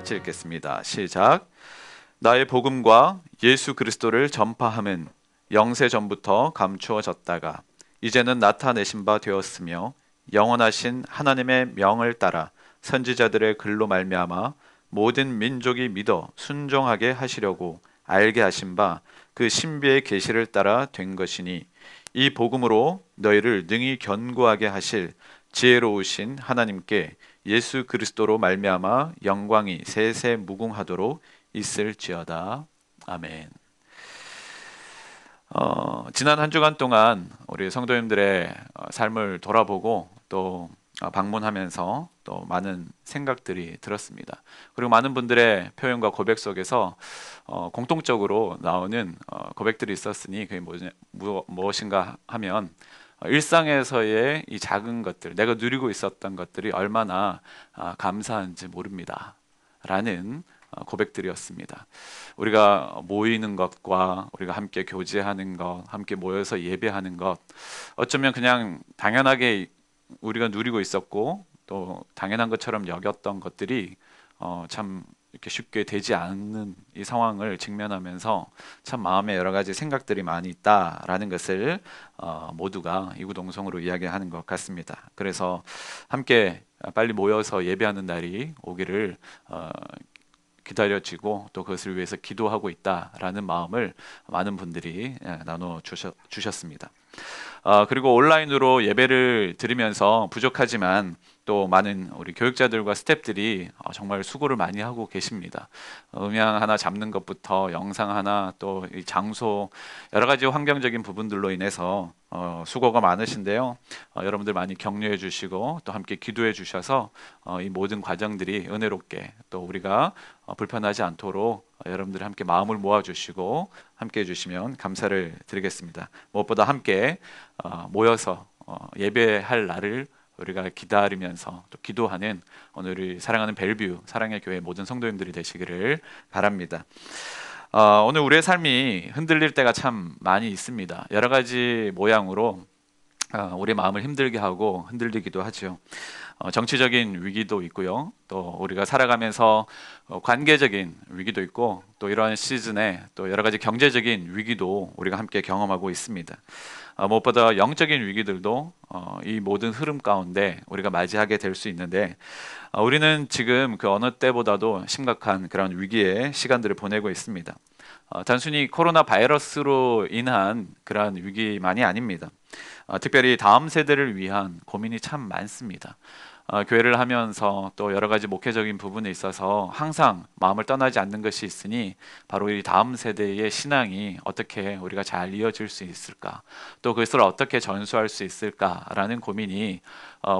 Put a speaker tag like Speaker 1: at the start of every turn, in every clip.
Speaker 1: 같이 읽겠습니다. 시작. 나의 복음과 예수 그리스도를 전파함은 영세 전부터 감추어졌다가 이제는 나타내신 바 되었으며 영원하신 하나님의 명을 따라 선지자들의 글로 말미암아 모든 민족이 믿어 순종하게 하시려고 알게 하신 바 그 신비의 계시를 따라 된 것이니 이 복음으로 너희를 능히 견고하게 하실 지혜로우신 하나님께 예수 그리스도로 말미암아 영광이 세세 무궁하도록 있을지어다. 아멘. 지난 한 주간 동안 우리 성도님들의 삶을 돌아보고 또 방문하면서 또 많은 생각들이 들었습니다. 그리고 많은 분들의 표현과 고백 속에서 공통적으로 나오는 고백들이 있었으니 그게 무엇인가 하면 일상에서의 이 작은 것들, 내가 누리고 있었던 것들이 얼마나 감사한지 모릅니다 라는 고백들이었습니다. 우리가 모이는 것과 우리가 함께 교제하는 것, 함께 모여서 예배하는 것, 어쩌면 그냥 당연하게 우리가 누리고 있었고 또 당연한 것처럼 여겼던 것들이 참 이렇게 쉽게 되지 않는 이 상황을 직면하면서 참 마음에 여러 가지 생각들이 많이 있다라는 것을 모두가 이구동성으로 이야기하는 것 같습니다. 그래서 함께 빨리 모여서 예배하는 날이 오기를 기다려지고 또 그것을 위해서 기도하고 있다라는 마음을 많은 분들이 나눠 주셨습니다. 그리고 온라인으로 예배를 드리면서 부족하지만 또 많은 우리 교육자들과 스태프들이 정말 수고를 많이 하고 계십니다. 음향 하나 잡는 것부터 영상 하나 또 이 장소 여러 가지 환경적인 부분들로 인해서 수고가 많으신데요. 여러분들 많이 격려해 주시고 또 함께 기도해 주셔서 이 모든 과정들이 은혜롭게 또 우리가 불편하지 않도록 여러분들이 함께 마음을 모아 주시고 함께 해주시면 감사를 드리겠습니다. 무엇보다 함께 모여서 예배할 날을 우리가 기다리면서 또 기도하는 오늘 우리 사랑하는 벨뷰 사랑의 교회 모든 성도님들이 되시기를 바랍니다. 오늘 우리의 삶이 흔들릴 때가 참 많이 있습니다. 여러 가지 모양으로 우리 마음을 힘들게 하고 흔들리기도 하죠. 정치적인 위기도 있고요. 또 우리가 살아가면서 관계적인 위기도 있고 또 이러한 시즌에 또 여러 가지 경제적인 위기도 우리가 함께 경험하고 있습니다. 무엇보다 영적인 위기들도 이 모든 흐름 가운데 우리가 맞이하게 될 수 있는데 우리는 지금 그 어느 때보다도 심각한 그런 위기의 시간들을 보내고 있습니다. 단순히 코로나 바이러스로 인한 그러한 위기만이 아닙니다. 특별히 다음 세대를 위한 고민이 참 많습니다. 교회를 하면서 또 여러 가지 목회적인 부분에 있어서 항상 마음을 떠나지 않는 것이 있으니 바로 이 다음 세대의 신앙이 어떻게 우리가 잘 이어질 수 있을까, 또 그것을 어떻게 전수할 수 있을까라는 고민이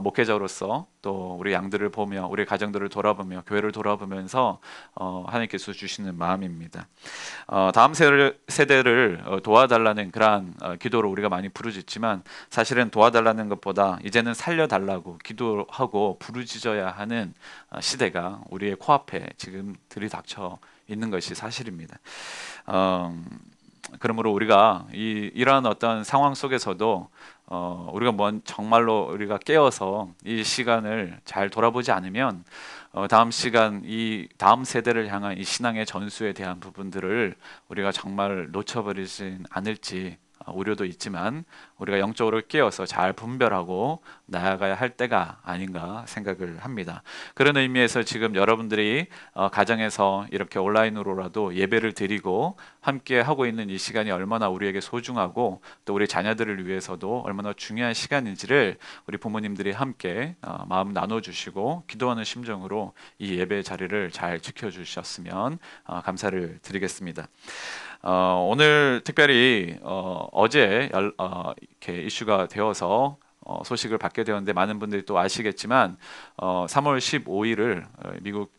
Speaker 1: 목회자로서 또 우리 양들을 보며 우리 가정들을 돌아보며 교회를 돌아보면서 하나님께서 주시는 마음입니다. 다음 세대를 도와달라는 그러한 기도로 우리가 많이 부르짖지만 사실은 도와달라는 것보다 이제는 살려달라고 기도하고 부르짖어야 하는 시대가 우리의 코앞에 지금 들이닥쳐 있는 것이 사실입니다. 그러므로 우리가 이러한 어떤 상황 속에서도 우리가 정말로 우리가 깨어서 이 시간을 잘 돌아보지 않으면 다음 시간 이 다음 세대를 향한 이 신앙의 전수에 대한 부분들을 우리가 정말 놓쳐버리진 않을지 우려도 있지만 우리가 영적으로 깨어서 잘 분별하고 나아가야 할 때가 아닌가 생각을 합니다. 그런 의미에서 지금 여러분들이 가정에서 이렇게 온라인으로라도 예배를 드리고 함께 하고 있는 이 시간이 얼마나 우리에게 소중하고 또 우리 자녀들을 위해서도 얼마나 중요한 시간인지를 우리 부모님들이 함께 마음 나눠주시고 기도하는 심정으로 이 예배 자리를 잘 지켜주셨으면 감사를 드리겠습니다. 오늘 특별히 어제 이렇게 이슈가 되어서 소식을 받게 되었는데 많은 분들이 또 아시겠지만 3월 15일을 미국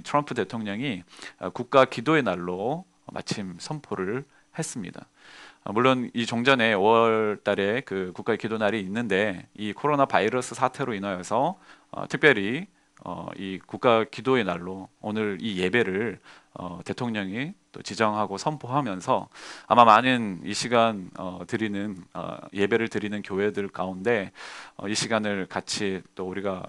Speaker 1: 트럼프 대통령이 국가 기도의 날로 마침 선포를 했습니다. 물론 이 종전에 5월 달에 그 국가 기도 날이 있는데 이 코로나 바이러스 사태로 인하여서 특별히 이 국가 기도의 날로 오늘 이 예배를 대통령이 또 지정하고 선포하면서 아마 많은 이 시간 드리는 예배를 드리는 교회들 가운데 이 시간을 같이 또 우리가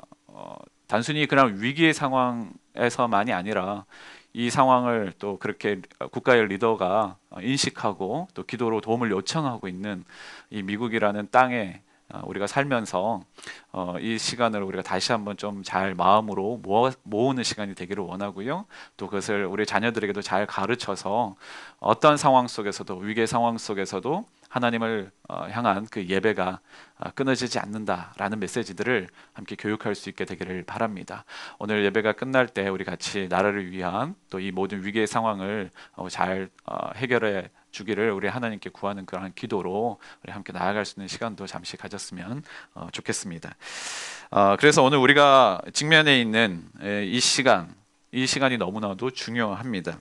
Speaker 1: 단순히 그냥 위기의 상황에서만이 아니라 이 상황을 또 그렇게 국가의 리더가 인식하고 또 기도로 도움을 요청하고 있는 이 미국이라는 땅에 우리가 살면서 이 시간을 우리가 다시 한번 좀 잘 마음으로 모으는 시간이 되기를 원하고요. 또 그것을 우리 자녀들에게도 잘 가르쳐서 어떤 상황 속에서도, 위기의 상황 속에서도 하나님을 향한 그 예배가 끊어지지 않는다라는 메시지들을 함께 교육할 수 있게 되기를 바랍니다. 오늘 예배가 끝날 때 우리 같이 나라를 위한 또 이 모든 위기의 상황을 잘 해결해 주기를 우리 하나님께 구하는 그런 기도로 우리 함께 나아갈 수 있는 시간도 잠시 가졌으면 좋겠습니다. 그래서 오늘 우리가 직면해 있는 이 시간이 너무나도 중요합니다.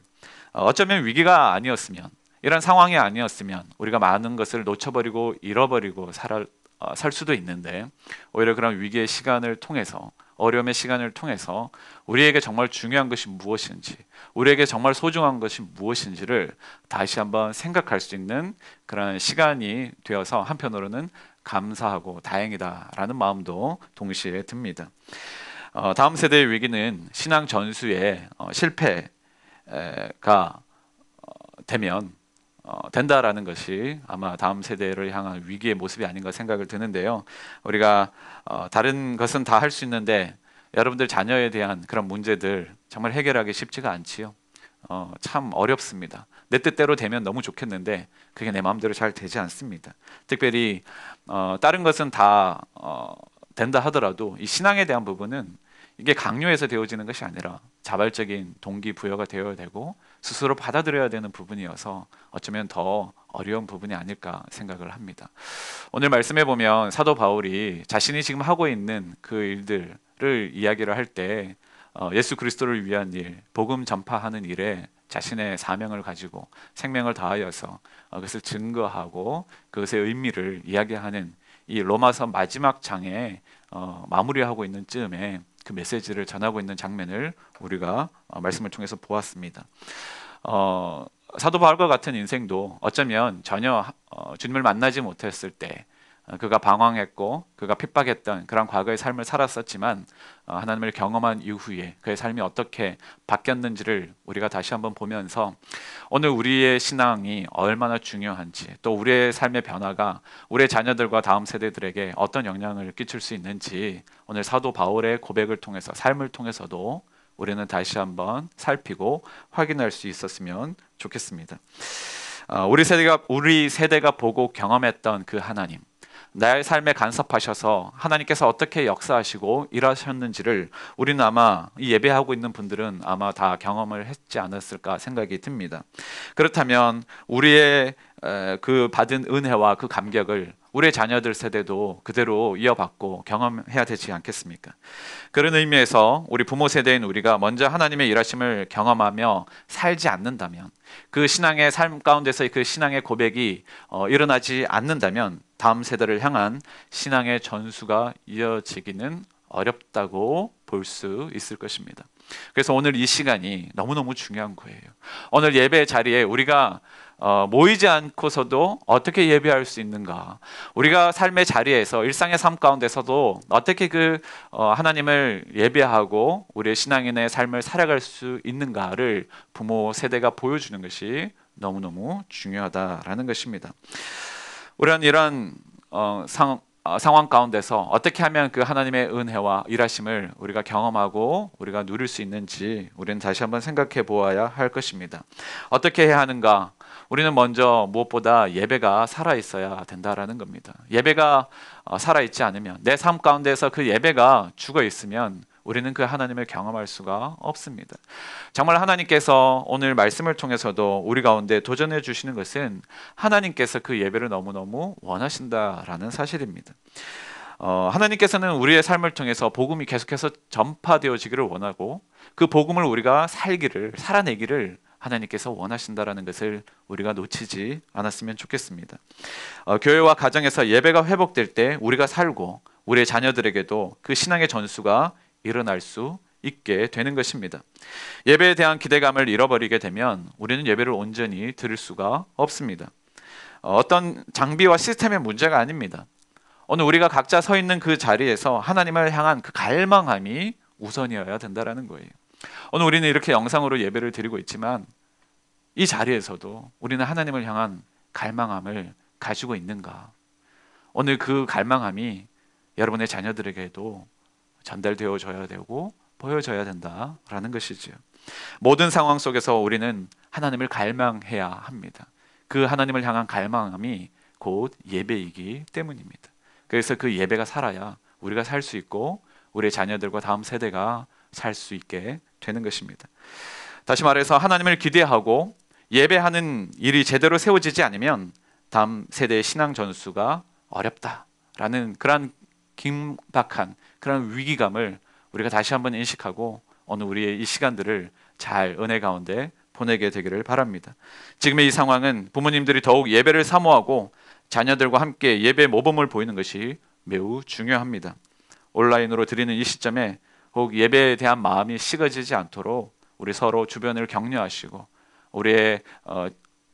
Speaker 1: 어쩌면 위기가 아니었으면, 이런 상황이 아니었으면 우리가 많은 것을 놓쳐버리고 잃어버리고 살 수도 있는데, 오히려 그런 위기의 시간을 통해서, 어려움의 시간을 통해서 우리에게 정말 중요한 것이 무엇인지, 우리에게 정말 소중한 것이 무엇인지를 다시 한번 생각할 수 있는 그런 시간이 되어서 한편으로는 감사하고 다행이다라는 마음도 동시에 듭니다. 다음 세대의 위기는 신앙 전수의 실패가 되면 된다라는 것이 아마 다음 세대를 향한 위기의 모습이 아닌가 생각을 드는데요. 우리가 다른 것은 다 할 수 있는데 여러분들 자녀에 대한 그런 문제들 정말 해결하기 쉽지가 않지요. 참 어렵습니다. 내 뜻대로 되면 너무 좋겠는데 그게 내 마음대로 잘 되지 않습니다. 특별히 다른 것은 다 된다 하더라도 이 신앙에 대한 부분은 이게 강요해서 되어지는 것이 아니라 자발적인 동기부여가 되어야 되고 스스로 받아들여야 되는 부분이어서 어쩌면 더 어려운 부분이 아닐까 생각을 합니다. 오늘 말씀해 보면 사도 바울이 자신이 지금 하고 있는 그 일들을 이야기를 할 때 예수 그리스도를 위한 일, 복음 전파하는 일에 자신의 사명을 가지고 생명을 다하여서 그것을 증거하고 그것의 의미를 이야기하는 이 로마서 마지막 장에 마무리하고 있는 즈음에 그 메시지를 전하고 있는 장면을 우리가 말씀을 통해서 보았습니다. 사도 바울과 같은 인생도 어쩌면 전혀 주님을 만나지 못했을 때 그가 방황했고 그가 핍박했던 그런 과거의 삶을 살았었지만 하나님을 경험한 이후에 그의 삶이 어떻게 바뀌었는지를 우리가 다시 한번 보면서 오늘 우리의 신앙이 얼마나 중요한지, 또 우리의 삶의 변화가 우리의 자녀들과 다음 세대들에게 어떤 영향을 끼칠 수 있는지 오늘 사도 바울의 고백을 통해서, 삶을 통해서도 우리는 다시 한번 살피고 확인할 수 있었으면 좋겠습니다. 우리 세대가 보고 경험했던 그 하나님, 나의 삶에 간섭하셔서 하나님께서 어떻게 역사하시고 일하셨는지를 우리는 아마 이 예배하고 있는 분들은 아마 다 경험을 했지 않았을까 생각이 듭니다. 그렇다면 우리의 그 받은 은혜와 그 감격을 우리의 자녀들 세대도 그대로 이어받고 경험해야 되지 않겠습니까? 그런 의미에서 우리 부모 세대인 우리가 먼저 하나님의 일하심을 경험하며 살지 않는다면, 그 신앙의 삶 가운데서의 그 신앙의 고백이 일어나지 않는다면 다음 세대를 향한 신앙의 전수가 이어지기는 어렵다고 볼 수 있을 것입니다. 그래서 오늘 이 시간이 너무너무 중요한 거예요. 오늘 예배 자리에 우리가 모이지 않고서도 어떻게 예배할 수 있는가, 우리가 삶의 자리에서 일상의 삶 가운데서도 어떻게 그 하나님을 예배하고 우리의 신앙인의 삶을 살아갈 수 있는가를 부모 세대가 보여주는 것이 너무너무 중요하다라는 것입니다. 우리는 이런 상황 가운데서 어떻게 하면 그 하나님의 은혜와 일하심을 우리가 경험하고 우리가 누릴 수 있는지 우리는 다시 한번 생각해 보아야 할 것입니다. 어떻게 해야 하는가? 우리는 먼저 무엇보다 예배가 살아있어야 된다라는 겁니다. 예배가 살아있지 않으면, 내 삶 가운데서 그 예배가 죽어있으면 우리는 그 하나님을 경험할 수가 없습니다. 정말 하나님께서 오늘 말씀을 통해서도 우리 가운데 도전해 주시는 것은 하나님께서 그 예배를 너무너무 원하신다라는 사실입니다. 하나님께서는 우리의 삶을 통해서 복음이 계속해서 전파되어지기를 원하고 그 복음을 우리가 살아내기를 하나님께서 원하신다라는 것을 우리가 놓치지 않았으면 좋겠습니다. 교회와 가정에서 예배가 회복될 때 우리가 살고 우리의 자녀들에게도 그 신앙의 전수가 일어날 수 있게 되는 것입니다. 예배에 대한 기대감을 잃어버리게 되면 우리는 예배를 온전히 드릴 수가 없습니다. 어떤 장비와 시스템의 문제가 아닙니다. 오늘 우리가 각자 서 있는 그 자리에서 하나님을 향한 그 갈망함이 우선이어야 된다라는 거예요. 오늘 우리는 이렇게 영상으로 예배를 드리고 있지만 이 자리에서도 우리는 하나님을 향한 갈망함을 가지고 있는가? 오늘 그 갈망함이 여러분의 자녀들에게도 전달되어져야 되고 보여져야 된다라는 것이지요. 모든 상황 속에서 우리는 하나님을 갈망해야 합니다. 그 하나님을 향한 갈망함이 곧 예배이기 때문입니다. 그래서 그 예배가 살아야 우리가 살 수 있고 우리의 자녀들과 다음 세대가 살 수 있게 되는 것입니다. 다시 말해서 하나님을 기대하고 예배하는 일이 제대로 세워지지 않으면 다음 세대의 신앙 전수가 어렵다라는 그런 긴박한 그런 위기감을 우리가 다시 한번 인식하고 오늘 우리의 이 시간들을 잘 은혜 가운데 보내게 되기를 바랍니다. 지금의 이 상황은 부모님들이 더욱 예배를 사모하고 자녀들과 함께 예배 모범을 보이는 것이 매우 중요합니다. 온라인으로 드리는 이 시점에 혹 예배에 대한 마음이 식어지지 않도록 우리 서로 주변을 격려하시고 우리의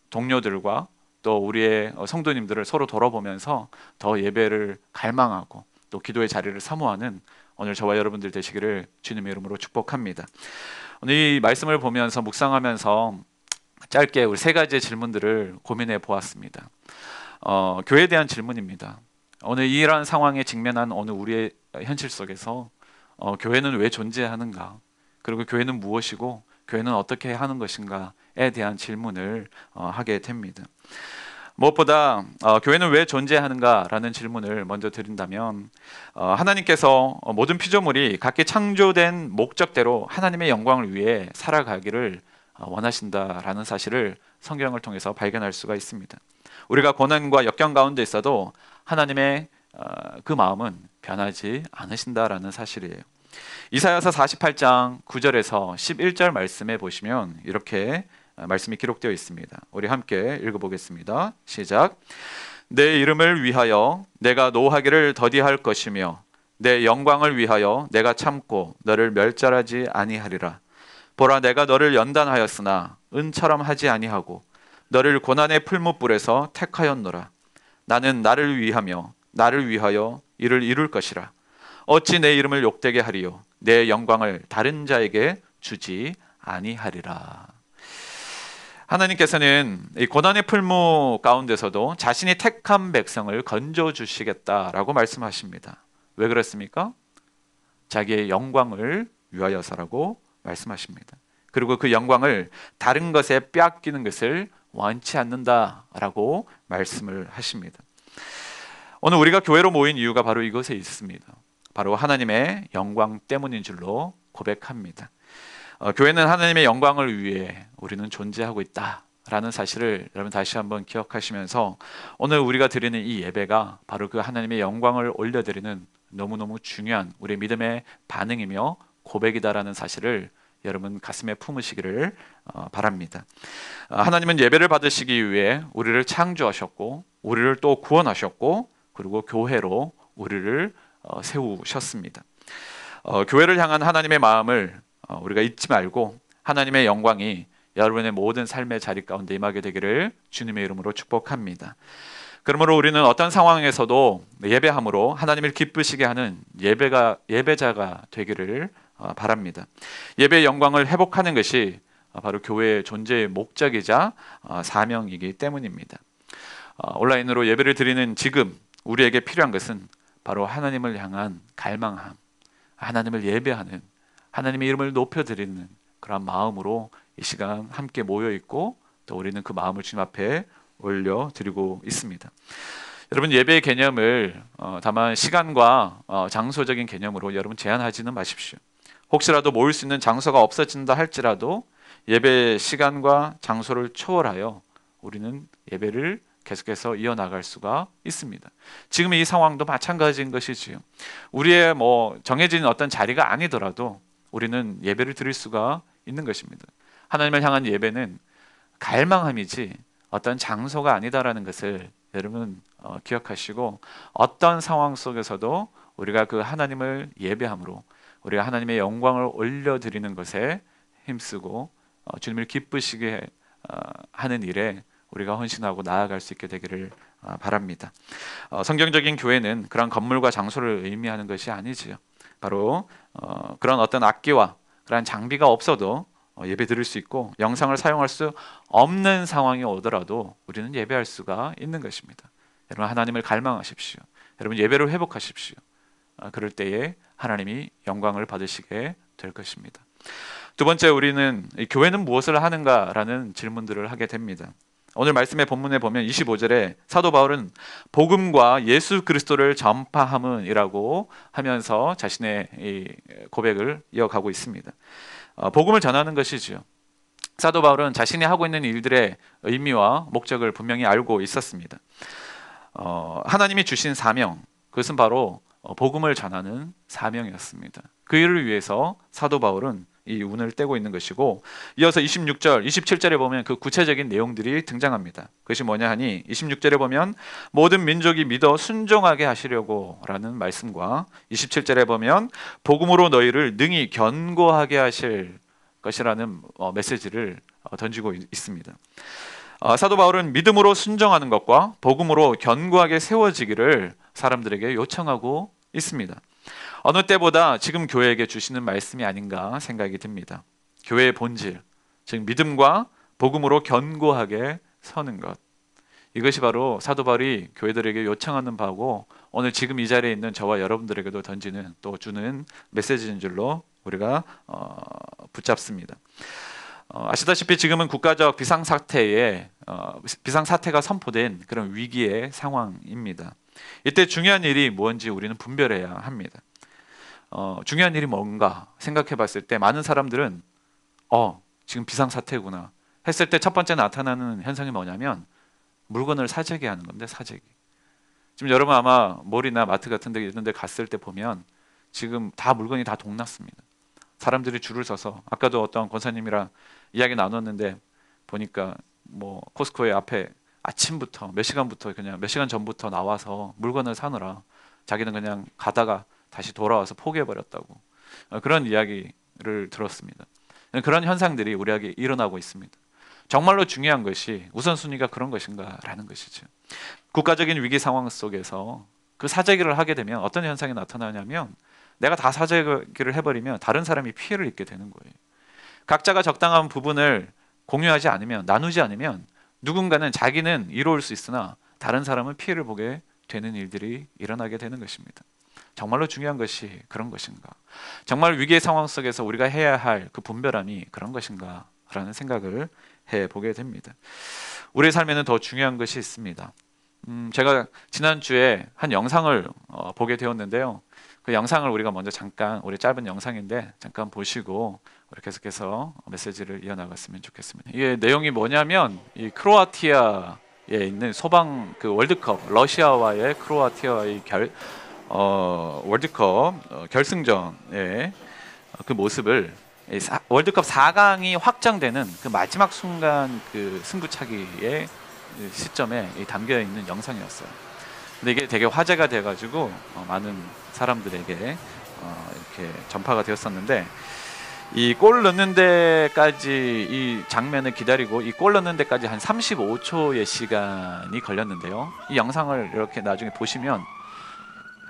Speaker 1: 동료들과 또 우리의 성도님들을 서로 돌아보면서 더 예배를 갈망하고 또 기도의 자리를 사모하는 오늘 저와 여러분들 되시기를 주님의 이름으로 축복합니다. 오늘 이 말씀을 보면서 묵상하면서 짧게 우리 세 가지의 질문들을 고민해 보았습니다. 교회에 대한 질문입니다. 오늘 이러한 상황에 직면한 오늘 우리의 현실 속에서 교회는 왜 존재하는가? 그리고 교회는 무엇이고 교회는 어떻게 하는 것인가에 대한 질문을 하게 됩니다. 무엇보다 교회는 왜 존재하는가라는 질문을 먼저 드린다면 하나님께서 모든 피조물이 각기 창조된 목적대로 하나님의 영광을 위해 살아가기를 원하신다라는 사실을 성경을 통해서 발견할 수가 있습니다. 우리가 고난과 역경 가운데 있어도 하나님의 그 마음은 변하지 않으신다라는 사실이에요. 이사야서 48장 9절에서 11절 말씀에 보시면 이렇게 말씀이 기록되어 있습니다. 우리 함께 읽어보겠습니다. 시작. 내 이름을 위하여 내가 노하기를 더디할 것이며 내 영광을 위하여 내가 참고 너를 멸절하지 아니하리라. 보라, 내가 너를 연단하였으나 은처럼 하지 아니하고 너를 고난의 풀무불에서 택하였노라. 나는 나를 위하며 나를 위하여 이를 이룰 것이라. 어찌 내 이름을 욕되게 하리요 내 영광을 다른 자에게 주지 아니하리라. 하나님께서는 이 고난의 풀무 가운데서도 자신이 택한 백성을 건져주시겠다라고 말씀하십니다. 왜 그렇습니까? 자기의 영광을 위하여서라고 말씀하십니다. 그리고 그 영광을 다른 것에 빼앗기는 것을 원치 않는다라고 말씀을 하십니다. 오늘 우리가 교회로 모인 이유가 바로 이것에 있습니다. 바로 하나님의 영광 때문인 줄로 고백합니다. 교회는 하나님의 영광을 위해 우리는 존재하고 있다라는 사실을 여러분 다시 한번 기억하시면서 오늘 우리가 드리는 이 예배가 바로 그 하나님의 영광을 올려드리는 너무너무 중요한 우리의 믿음의 반응이며 고백이다라는 사실을 여러분 가슴에 품으시기를 바랍니다. 하나님은 예배를 받으시기 위해 우리를 창조하셨고 우리를 또 구원하셨고 그리고 교회로 우리를 세우셨습니다. 교회를 향한 하나님의 마음을 우리가 잊지 말고 하나님의 영광이 여러분의 모든 삶의 자리 가운데 임하게 되기를 주님의 이름으로 축복합니다. 그러므로 우리는 어떤 상황에서도 예배함으로 하나님을 기쁘시게 하는 예배자가 되기를 바랍니다. 예배의 영광을 회복하는 것이 바로 교회의 존재의 목적이자 사명이기 때문입니다. 온라인으로 예배를 드리는 지금 우리에게 필요한 것은 바로 하나님을 향한 갈망함, 하나님을 예배하는, 하나님의 이름을 높여드리는 그런 마음으로 이 시간 함께 모여 있고 또 우리는 그 마음을 주님 앞에 올려드리고 있습니다. 여러분 예배의 개념을 다만 시간과 장소적인 개념으로 여러분 제한하지는 마십시오. 혹시라도 모일 수 있는 장소가 없어진다 할지라도 예배 시간과 장소를 초월하여 우리는 예배를 계속해서 이어나갈 수가 있습니다. 지금 이 상황도 마찬가지인 것이지요. 우리의 정해진 어떤 자리가 아니더라도 우리는 예배를 드릴 수가 있는 것입니다. 하나님을 향한 예배는 갈망함이지 어떤 장소가 아니다라는 것을 여러분 기억하시고 어떤 상황 속에서도 우리가 그 하나님을 예배함으로 우리가 하나님의 영광을 올려드리는 것에 힘쓰고 주님을 기쁘시게 하는 일에 우리가 헌신하고 나아갈 수 있게 되기를 바랍니다. 성경적인 교회는 그런 건물과 장소를 의미하는 것이 아니지요. 바로 그런 어떤 악기와 그런 장비가 없어도 예배 드릴 수 있고, 영상을 사용할 수 없는 상황이 오더라도 우리는 예배할 수가 있는 것입니다. 여러분, 하나님을 갈망하십시오. 여러분, 예배를 회복하십시오. 그럴 때에 하나님이 영광을 받으시게 될 것입니다. 두 번째, 우리는 이 교회는 무엇을 하는가라는 질문들을 하게 됩니다. 오늘 말씀의 본문에 보면 25절에 사도 바울은 복음과 예수 그리스도를 전파함은이라고 하면서 자신의 이 고백을 이어가고 있습니다. 복음을 전하는 것이지요. 사도 바울은 자신이 하고 있는 일들의 의미와 목적을 분명히 알고 있었습니다. 하나님이 주신 사명, 그것은 바로 복음을 전하는 사명이었습니다. 그 일을 위해서 사도 바울은 이 운을 떼고 있는 것이고, 이어서 26절, 27절에 보면 그 구체적인 내용들이 등장합니다. 그것이 뭐냐 하니 26절에 보면 모든 민족이 믿어 순종하게 하시려고 라는 말씀과, 27절에 보면 복음으로 너희를 능히 견고하게 하실 것이라는 메시지를 던지고 있습니다. 사도 바울은 믿음으로 순종하는 것과 복음으로 견고하게 세워지기를 사람들에게 요청하고 있습니다. 어느 때보다 지금 교회에게 주시는 말씀이 아닌가 생각이 듭니다. 교회의 본질, 즉 믿음과 복음으로 견고하게 서는 것, 이것이 바로 사도 바울이 교회들에게 요청하는 바고, 오늘 지금 이 자리에 있는 저와 여러분들에게도 던지는, 또 주는 메시지인 줄로 우리가 붙잡습니다. 아시다시피 지금은 국가적 비상사태가 선포된 그런 위기의 상황입니다. 이때 중요한 일이 뭔지 우리는 분별해야 합니다. 중요한 일이 뭔가 생각해 봤을 때 많은 사람들은 지금 비상사태구나 했을 때 첫 번째 나타나는 현상이 뭐냐면 물건을 사재기 하는 건데, 사재기. 지금 여러분 아마 몰이나 마트 같은 데 이런 데 갔을 때 보면 지금 다 물건이 다 동났습니다. 사람들이 줄을 서서, 아까도 어떤 권사님이랑 이야기 나눴는데 보니까 뭐 코스코의 앞에 아침부터 몇 시간부터, 그냥 몇 시간 전부터 나와서 물건을 사느라 자기는 그냥 가다가 다시 돌아와서 포기해버렸다고, 그런 이야기를 들었습니다. 그런 현상들이 우리에게 일어나고 있습니다. 정말로 중요한 것이 우선순위가 그런 것인가 라는 것이죠. 국가적인 위기 상황 속에서 그 사재기를 하게 되면 어떤 현상이 나타나냐면, 내가 다 사재기를 해버리면 다른 사람이 피해를 입게 되는 거예요. 각자가 적당한 부분을 공유하지 않으면, 나누지 않으면 누군가는 자기는 이로울 수 있으나 다른 사람은 피해를 보게 되는 일들이 일어나게 되는 것입니다. 정말로 중요한 것이 그런 것인가? 정말 위기의 상황 속에서 우리가 해야 할 그 분별함이 그런 것인가? 라는 생각을 해보게 됩니다. 우리의 삶에는 더 중요한 것이 있습니다. 제가 지난주에 한 영상을 보게 되었는데요. 그 영상을 우리가 먼저 잠깐, 우리 짧은 영상인데 잠깐 보시고 우리 계속해서 메시지를 이어나갔으면 좋겠습니다. 이게 내용이 뭐냐면, 이 크로아티아에 있는 소방 그 월드컵, 러시아와의 크로아티아의 월드컵 결승전의 그 모습을, 월드컵 4강이 확정되는 그 마지막 순간 그 승부차기의 시점에 담겨 있는 영상이었어요. 근데 이게 되게 화제가 돼가지고 많은 사람들에게 이렇게 전파가 되었었는데, 이 골 넣는 데까지 이 장면을 기다리고 이 골 넣는 데까지 한 35초의 시간이 걸렸는데요. 이 영상을 이렇게 나중에 보시면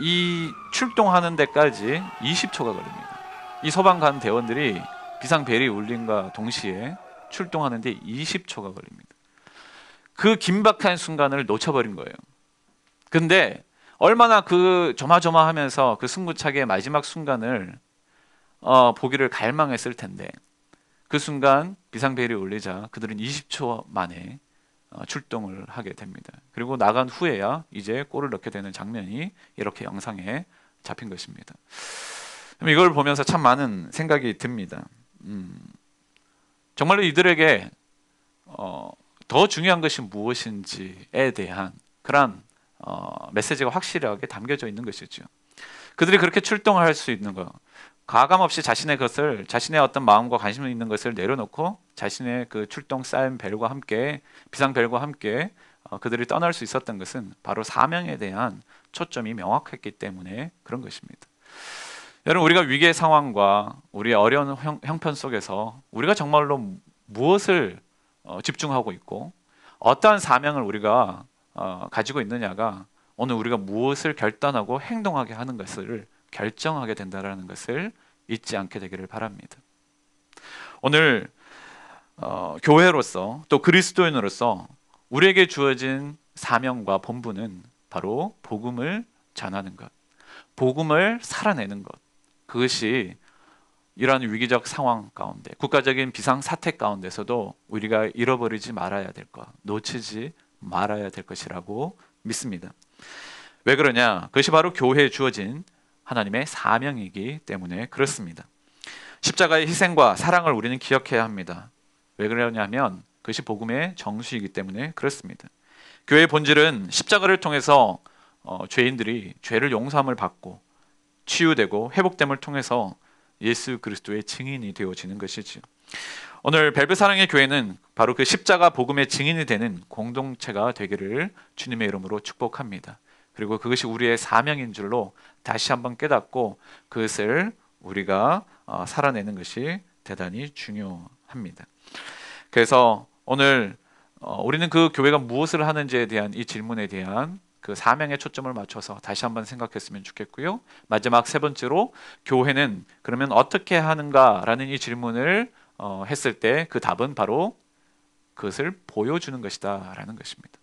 Speaker 1: 이 출동하는 데까지 20초가 걸립니다. 이 소방관 대원들이 비상벨이 울림과 동시에 출동하는데 20초가 걸립니다. 그 긴박한 순간을 놓쳐버린 거예요. 근데 얼마나 그 조마조마하면서 그 승부차기의 마지막 순간을 보기를 갈망했을 텐데, 그 순간 비상벨이 울리자 그들은 20초 만에 출동을 하게 됩니다. 그리고 나간 후에야 이제 골을 넣게 되는 장면이 이렇게 영상에 잡힌 것입니다. 이걸 보면서 참 많은 생각이 듭니다. 정말로 이들에게 더 중요한 것이 무엇인지에 대한 그런 메시지가 확실하게 담겨져 있는 것이죠. 그들이 그렇게 출동할 수 있는 것, 가감없이 자신의 어떤 마음과 관심 있는 것을 내려놓고 자신의 그 출동 쌓인 벨과 함께, 비상벨과 함께 그들이 떠날 수 있었던 것은 바로 사명에 대한 초점이 명확했기 때문에 그런 것입니다. 여러분, 우리가 위기의 상황과 우리의 어려운 형편 속에서 우리가 정말로 무엇을 집중하고 있고 어떠한 사명을 우리가 가지고 있느냐가 오늘 우리가 무엇을 결단하고 행동하게 하는 것을 결정하게 된다는 것을 잊지 않게 되기를 바랍니다. 오늘 교회로서 또 그리스도인으로서 우리에게 주어진 사명과 본분은 바로 복음을 전하는 것, 복음을 살아내는 것. 그것이 이러한 위기적 상황 가운데, 국가적인 비상사태 가운데서도 우리가 잃어버리지 말아야 될 것, 놓치지 말아야 될 것이라고 믿습니다. 왜 그러냐? 그것이 바로 교회에 주어진 하나님의 사명이기 때문에 그렇습니다. 십자가의 희생과 사랑을 우리는 기억해야 합니다. 왜 그러냐면 그것이 복음의 정수이기 때문에 그렇습니다. 교회의 본질은 십자가를 통해서 죄인들이 죄를 용서함을 받고 치유되고 회복됨을 통해서 예수 그리스도의 증인이 되어지는 것이죠. 오늘 벨벳 사랑의 교회는 바로 그 십자가 복음의 증인이 되는 공동체가 되기를 주님의 이름으로 축복합니다. 그리고 그것이 우리의 사명인 줄로 다시 한번 깨닫고 그것을 우리가 살아내는 것이 대단히 중요합니다. 그래서 오늘 우리는 그 교회가 무엇을 하는지에 대한 이 질문에 대한 그 사명에 초점을 맞춰서 다시 한번 생각했으면 좋겠고요. 마지막 세 번째로 교회는 그러면 어떻게 하는가라는 이 질문을 했을 때 그 답은 바로 그것을 보여주는 것이다 라는 것입니다.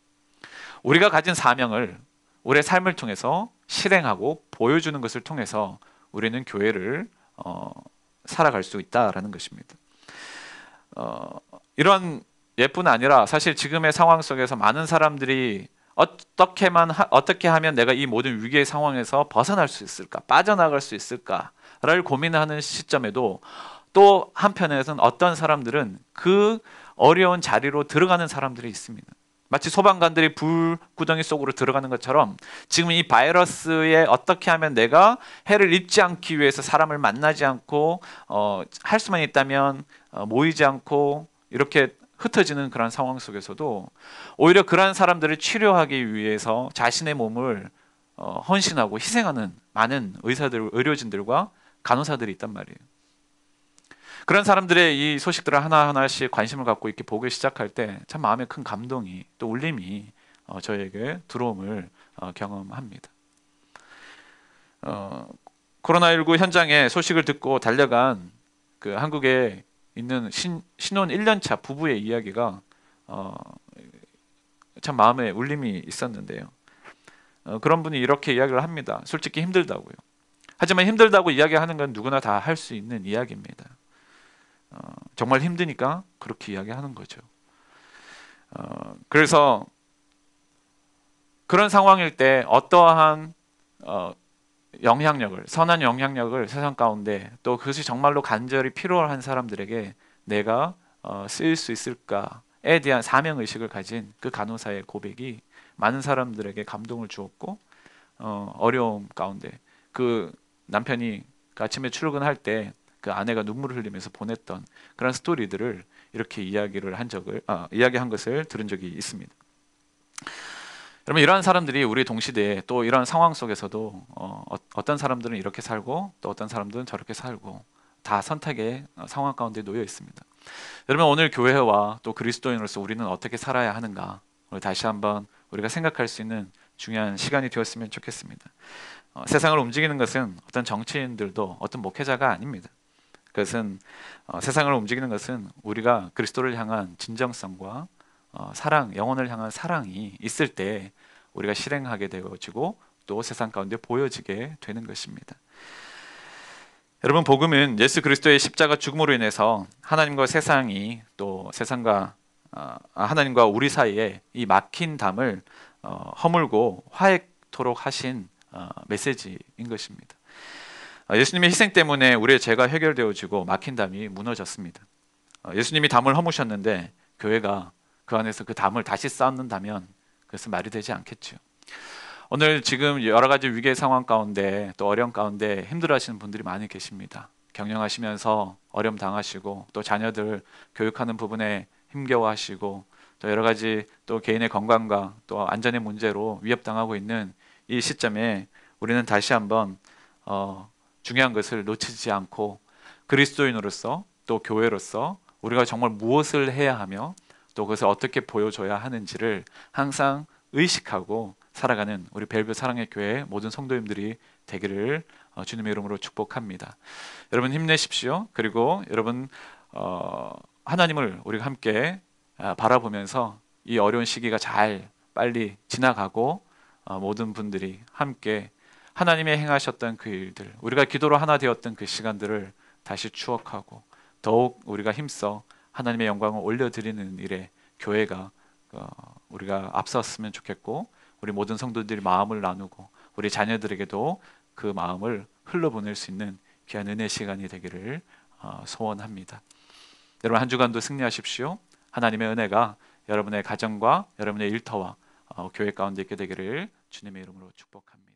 Speaker 1: 우리가 가진 사명을 우리의 삶을 통해서 실행하고 보여주는 것을 통해서 우리는 교회를 살아갈 수 있다라는 것입니다. 이런 예뿐 아니라 사실 지금의 상황 속에서 많은 사람들이 어떻게 하면 내가 이 모든 위기의 상황에서 벗어날 수 있을까, 빠져나갈 수 있을까를 고민하는 시점에도 또 한편에서는 어떤 사람들은 그 어려운 자리로 들어가는 사람들이 있습니다. 마치 소방관들이 불구덩이 속으로 들어가는 것처럼 지금 이 바이러스에 어떻게 하면 내가 해를 입지 않기 위해서 사람을 만나지 않고 할 수만 있다면 모이지 않고 이렇게 흩어지는 그런 상황 속에서도 오히려 그러한 사람들을 치료하기 위해서 자신의 몸을 헌신하고 희생하는 많은 의사들, 의료진들과 간호사들이 있단 말이에요. 그런 사람들의 이 소식들을 하나하나씩 관심을 갖고 이렇게 보기 시작할 때 참 마음에 큰 감동이 또 울림이 저에게 들어옴을 경험합니다. 코로나19 현장에 소식을 듣고 달려간 그 한국에 있는 신혼 1년차 부부의 이야기가 참 마음에 울림이 있었는데요. 그런 분이 이렇게 이야기를 합니다. 솔직히 힘들다고요. 하지만 힘들다고 이야기하는 건 누구나 다 할 수 있는 이야기입니다. 정말 힘드니까 그렇게 이야기하는 거죠. 그래서 그런 상황일 때 어떠한 영향력을, 선한 영향력을 세상 가운데 또 그것이 정말로 간절히 필요한 사람들에게 내가 쓰일 수 있을까에 대한 사명의식을 가진 그 간호사의 고백이 많은 사람들에게 감동을 주었고 어려움 가운데 그 남편이 그 아침에 출근할 때 그 아내가 눈물을 흘리면서 보냈던 그런 스토리들을 이렇게 이야기한 것을 들은 적이 있습니다. 여러분, 이러한 사람들이 우리 동시대에 또 이런 상황 속에서도 어떤 사람들은 이렇게 살고 또 어떤 사람들은 저렇게 살고 다 선택의 상황 가운데 놓여 있습니다. 여러분, 오늘 교회와 또 그리스도인으로서 우리는 어떻게 살아야 하는가, 다시 한번 우리가 생각할 수 있는 중요한 시간이 되었으면 좋겠습니다. 세상을 움직이는 것은 어떤 정치인들도 어떤 목회자가 아닙니다. 그것은 세상을 움직이는 것은 우리가 그리스도를 향한 진정성과 사랑, 영혼을 향한 사랑이 있을 때 우리가 실행하게 되어지고 또 세상 가운데 보여지게 되는 것입니다. 여러분, 복음은 예수 그리스도의 십자가 죽음으로 인해서 하나님과 세상이 또 하나님과 우리 사이에 이 막힌 담을 허물고 화해토록 하신 메시지인 것입니다. 예수님의 희생 때문에 우리의 죄가 해결되어지고 막힌 담이 무너졌습니다. 예수님이 담을 허무셨는데 교회가 그 안에서 그 담을 다시 쌓는다면 그것은 말이 되지 않겠죠. 오늘 지금 여러 가지 위기의 상황 가운데 또 어려움 가운데 힘들어하시는 분들이 많이 계십니다. 경영하시면서 어려움 당하시고 또 자녀들 교육하는 부분에 힘겨워하시고 또 여러 가지 또 개인의 건강과 또 안전의 문제로 위협당하고 있는 이 시점에 우리는 다시 한번 중요한 것을 놓치지 않고 그리스도인으로서 또 교회로서 우리가 정말 무엇을 해야 하며 또 그것을 어떻게 보여줘야 하는지를 항상 의식하고 살아가는 우리 벨브 사랑의 교회 모든 성도님들이 되기를 주님의 이름으로 축복합니다. 여러분 힘내십시오. 그리고 여러분 하나님을 우리가 함께 바라보면서 이 어려운 시기가 잘 빨리 지나가고 모든 분들이 함께 하나님의 행하셨던 그 일들, 우리가 기도로 하나 되었던 그 시간들을 다시 추억하고 더욱 우리가 힘써 하나님의 영광을 올려드리는 일에 교회가 우리가 앞섰으면 좋겠고, 우리 모든 성도들이 마음을 나누고 우리 자녀들에게도 그 마음을 흘러보낼 수 있는 귀한 은혜 시간이 되기를 소원합니다. 여러분 한 주간도 승리하십시오. 하나님의 은혜가 여러분의 가정과 여러분의 일터와 교회 가운데 있게 되기를 주님의 이름으로 축복합니다.